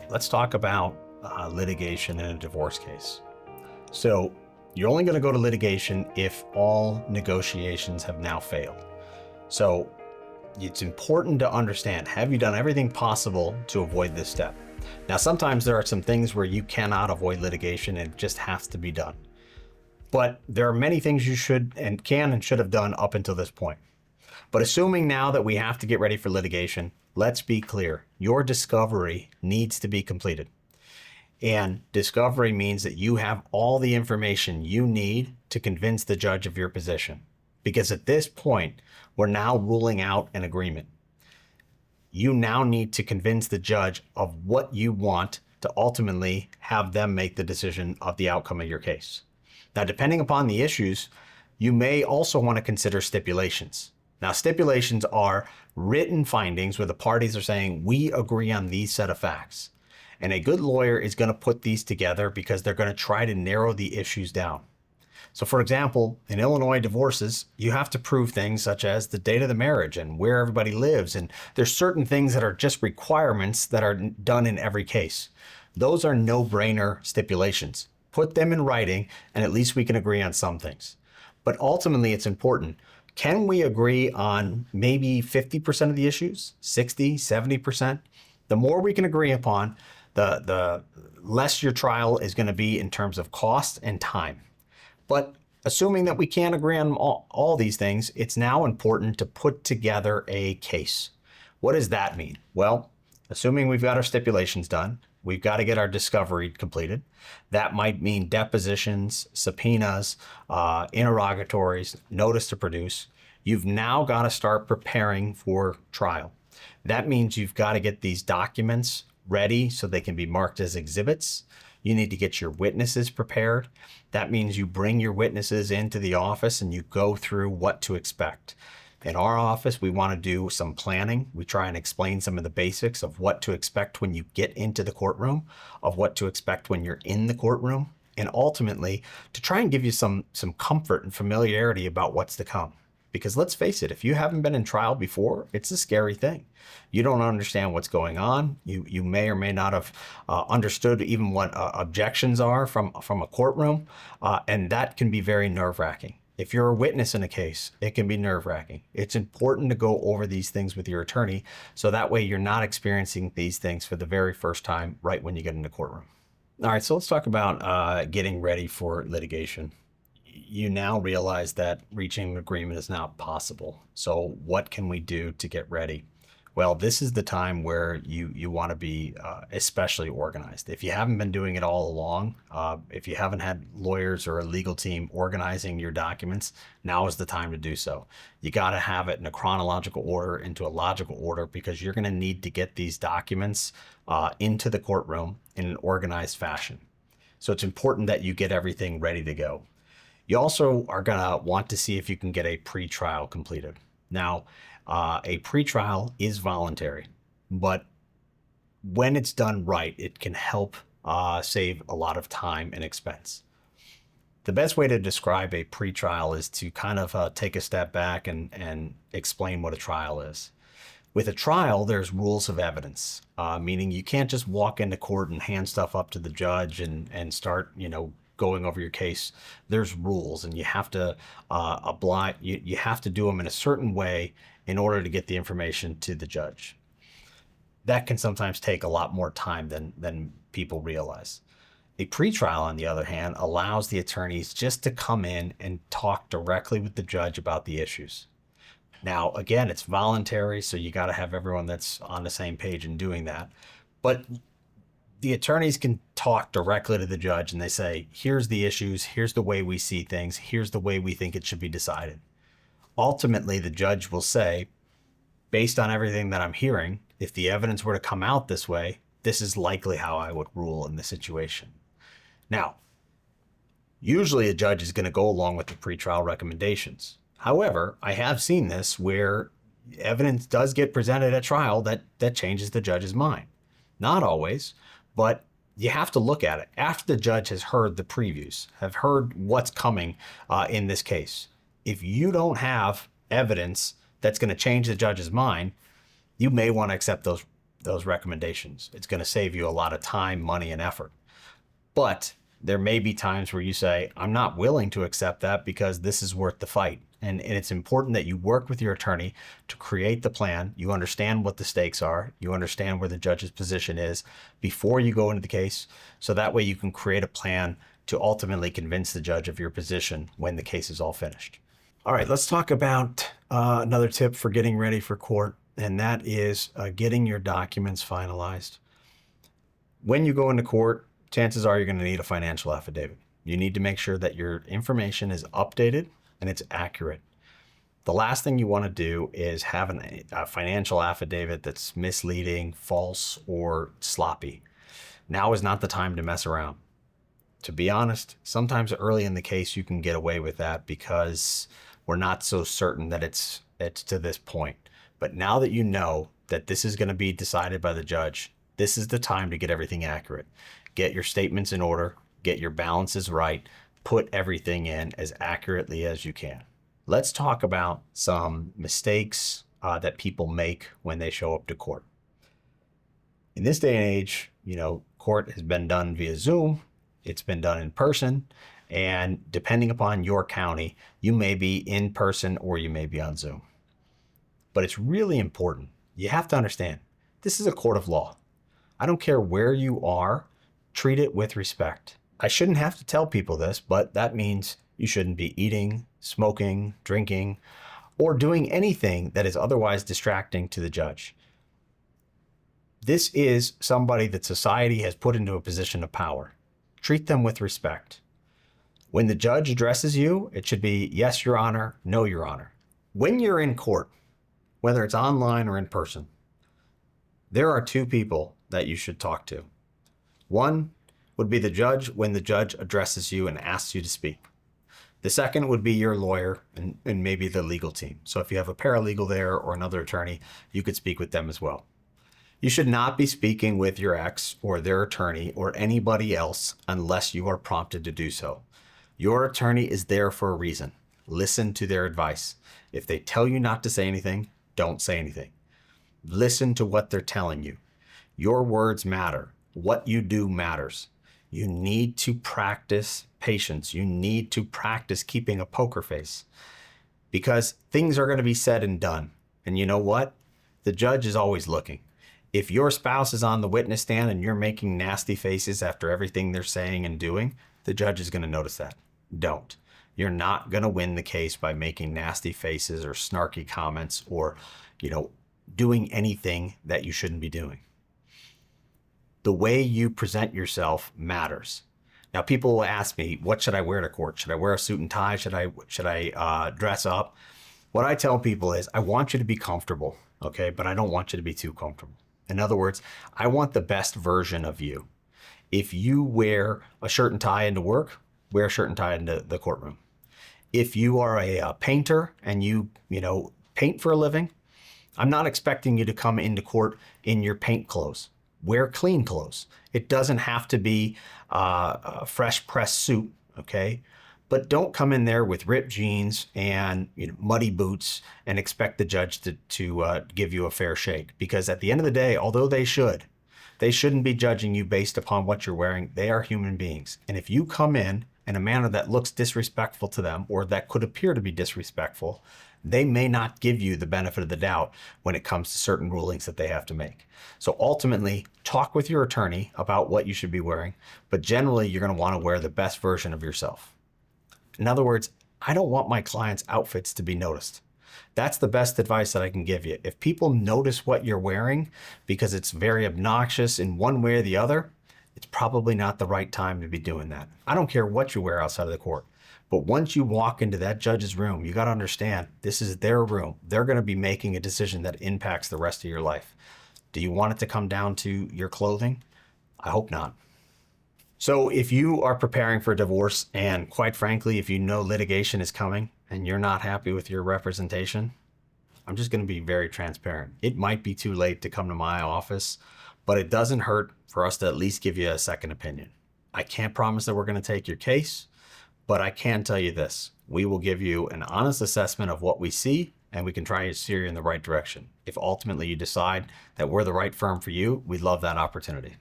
Let's talk about litigation in a divorce case. So you're only going to go to litigation if all negotiations have now failed. So it's important to understand, have you done everything possible to avoid this step? Now, sometimes there are some things where you cannot avoid litigation and it just has to be done. But there are many things you should and can and should have done up until this point. But assuming now that we have to get ready for litigation, let's be clear, your discovery needs to be completed. And discovery means that you have all the information you need to convince the judge of your position. Because at this point, we're now ruling out an agreement. You now need to convince the judge of what you want to ultimately have them make the decision of the outcome of your case. Now, depending upon the issues, you may also want to consider stipulations. Now, stipulations are written findings where the parties are saying, we agree on these set of facts. And a good lawyer is going to put these together because they're going to try to narrow the issues down. So for example, in Illinois divorces, you have to prove things such as the date of the marriage and where everybody lives. And there's certain things that are just requirements that are done in every case. Those are no-brainer stipulations. Put them in writing, and at least we can agree on some things. But ultimately, it's important. Can we agree on maybe 50% of the issues, 60, 70%? The more we can agree upon, the less your trial is going to be in terms of cost and time. But assuming that we can't agree on all these things, it's now important to put together a case. What does that mean? Well, assuming we've got our stipulations done, we've got to get our discovery completed. That might mean depositions, subpoenas, interrogatories, notice to produce. You've now got to start preparing for trial. That means you've got to get these documents ready so they can be marked as exhibits. You need to get your witnesses prepared. That means you bring your witnesses into the office and you go through what to expect. In our office, we want to do some planning. We try and explain some of the basics of what to expect when you get into the courtroom, of what to expect when you're in the courtroom, and ultimately to try and give you some comfort and familiarity about what's to come. Because let's face it, if you haven't been in trial before, it's a scary thing. You don't understand what's going on. You may or may not have understood even what objections are from a courtroom, and that can be very nerve-wracking. If you're a witness in a case, it can be nerve-wracking. It's important to go over these things with your attorney, so that way you're not experiencing these things for the very first time right when you get in the courtroom. All right, so let's talk about getting ready for litigation. You now realize that reaching an agreement is not possible. So what can we do to get ready? Well, this is the time where you want to be especially organized. If you haven't been doing it all along, if you haven't had lawyers or a legal team organizing your documents, now is the time to do so. You got to have it in a chronological order, into a logical order, because you're going to need to get these documents into the courtroom in an organized fashion. So it's important that you get everything ready to go. You also are going to want to see if you can get a pretrial completed. Now, a pretrial is voluntary, but when it's done right, it can help save a lot of time and expense. The best way to describe a pretrial is to kind of take a step back and explain what a trial is. With a trial, there's rules of evidence, meaning you can't just walk into court and hand stuff up to the judge and start, going over your case. There's rules, and you have to you have to do them in a certain way in order to get the information to the judge. That can sometimes take a lot more time than people realize. A pretrial, on the other hand, allows the attorneys just to come in and talk directly with the judge about the issues. Now, again, it's voluntary, so you got to have everyone that's on the same page in doing that. But the attorneys can talk directly to the judge and they say, here's the issues, here's the way we see things, here's the way we think it should be decided. Ultimately, the judge will say, based on everything that I'm hearing, if the evidence were to come out this way, this is likely how I would rule in the situation. Now, usually a judge is going to go along with the pretrial recommendations. However, I have seen this where evidence does get presented at trial that changes the judge's mind. Not always, but you have to look at it after the judge has heard the previews, have heard what's coming in this case. If you don't have evidence that's going to change the judge's mind, you may want to accept those recommendations. It's going to save you a lot of time, money, and effort. But there may be times where you say, I'm not willing to accept that because this is worth the fight. And it's important that you work with your attorney to create the plan. You understand what the stakes are. You understand where the judge's position is before you go into the case. So that way you can create a plan to ultimately convince the judge of your position when the case is all finished. All right, let's talk about another tip for getting ready for court, and that is getting your documents finalized. When you go into court, chances are you're going to need a financial affidavit. You need to make sure that your information is updated and it's accurate. The last thing you want to do is have a financial affidavit that's misleading, false, or sloppy. Now is not the time to mess around. To be honest, sometimes early in the case you can get away with that because we're not so certain that it's to this point. But now that you know that this is going to be decided by the judge, this is the time to get everything accurate. Get your statements in order, get your balances right, put everything in as accurately as you can. Let's talk about some mistakes that people make when they show up to court. In this day and age, court has been done via Zoom, it's been done in person, and depending upon your county, you may be in person or you may be on Zoom. But it's really important. You have to understand, this is a court of law. I don't care where you are, treat it with respect. I shouldn't have to tell people this, but that means you shouldn't be eating, smoking, drinking, or doing anything that is otherwise distracting to the judge. This is somebody that society has put into a position of power. Treat them with respect. When the judge addresses you, it should be, yes, Your Honor, no, Your Honor. When you're in court, whether it's online or in person, there are two people that you should talk to. One would be the judge when the judge addresses you and asks you to speak. The second would be your lawyer and maybe the legal team. So if you have a paralegal there or another attorney, you could speak with them as well. You should not be speaking with your ex or their attorney or anybody else unless you are prompted to do so. Your attorney is there for a reason. Listen to their advice. If they tell you not to say anything, don't say anything. Listen to what they're telling you. Your words matter. What you do matters. You need to practice patience. You need to practice keeping a poker face because things are going to be said and done. And you know what? The judge is always looking. If your spouse is on the witness stand and you're making nasty faces after everything they're saying and doing, the judge is going to notice that. Don't. You're not going to win the case by making nasty faces or snarky comments or, doing anything that you shouldn't be doing. The way you present yourself matters. Now, people will ask me, what should I wear to court? Should I wear a suit and tie? Should I dress up? What I tell people is, I want you to be comfortable, okay? But I don't want you to be too comfortable. In other words, I want the best version of you. If you wear a shirt and tie into work, wear a shirt and tie into the courtroom. If you are a painter and you paint for a living, I'm not expecting you to come into court in your paint clothes. Wear clean clothes. It doesn't have to be a fresh pressed suit, okay? But don't come in there with ripped jeans and muddy boots and expect the judge to give you a fair shake. Because at the end of the day, although they shouldn't be judging you based upon what you're wearing. They are human beings. And if you come in a manner that looks disrespectful to them or that could appear to be disrespectful, they may not give you the benefit of the doubt when it comes to certain rulings that they have to make. So ultimately, talk with your attorney about what you should be wearing, but generally you're going to want to wear the best version of yourself. In other words, I don't want my clients' outfits to be noticed. That's the best advice that I can give you. If people notice what you're wearing because it's very obnoxious in one way or the other, it's probably not the right time to be doing that. I don't care what you wear outside of the court. But once you walk into that judge's room, you got to understand this is their room. They're going to be making a decision that impacts the rest of your life. Do you want it to come down to your clothing? I hope not. So if you are preparing for a divorce and quite frankly, if you know litigation is coming and you're not happy with your representation, I'm just going to be very transparent. It might be too late to come to my office, but it doesn't hurt for us to at least give you a second opinion. I can't promise that we're going to take your case, but I can tell you this. We will give you an honest assessment of what we see and we can try to steer you in the right direction. If ultimately you decide that we're the right firm for you, we'd love that opportunity.